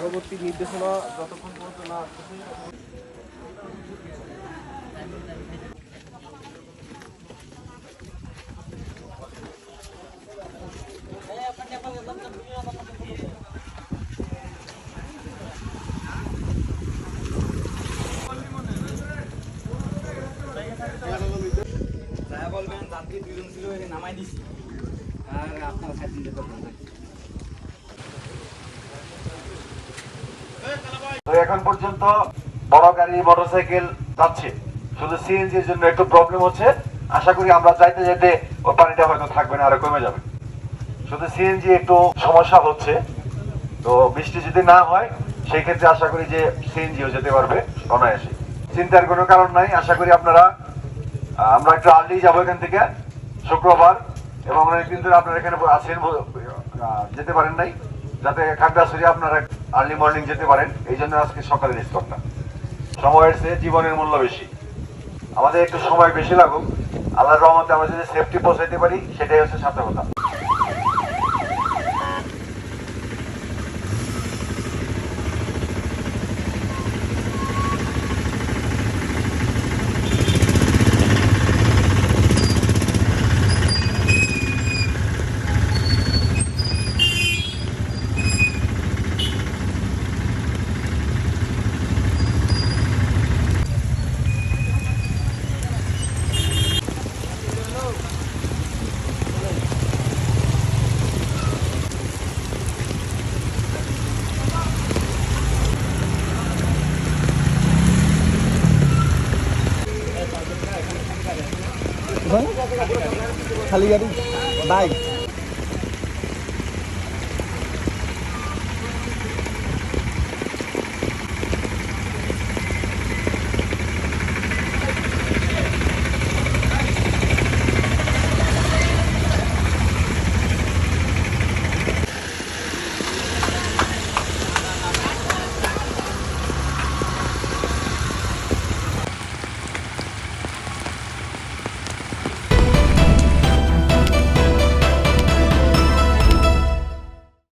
পরবর্তী নির্দেশনা যতক্ষণ পর্যন্ত না আসছে। বলবেন যাত্রী দুজন ছিল নামাই দিছি আর আপনারা সাইড দিতে পারবেন না। এখন পর্যন্ত বড় গাড়ি মোটরসাইকেল যাচ্ছে, শুধু সিএনজির জন্য একটু প্রবলেম হচ্ছে। আশা করি আমরা যাইতে যেতে ওই পানিটা হয়তো থাকবে না, আরো কমে যাবে। শুধু সিএনজি একটু সমস্যা হচ্ছে, তো বৃষ্টি যদি না হয় সেই ক্ষেত্রে আশা করি যে সিএনজিও যেতে পারবে অনায়াসে। চিন্তার কোনো কারণ নাই। আশা করি আপনারা আমরা একটু আর্লি যাবো এখান থেকে শুক্রবার, এবং অনেকদিন ধরে আপনারা এখানে আছেন, যেতে পারেন নাই, যাতে খাগড়াছড়ি আপনারা আর্লি মর্নিং যেতে পারেন। এই জন্য আজকে সকালে রিস্কটা সময়ের চেয়ে জীবনের মূল্য বেশি। আমাদের একটু সময় বেশি লাগুক, আল্লাহর রহমতে আমরা যদি সেফটি পৌঁছাইতে পারি সেটাই হচ্ছে সার্থকতা। খালি গাড়ি বাইক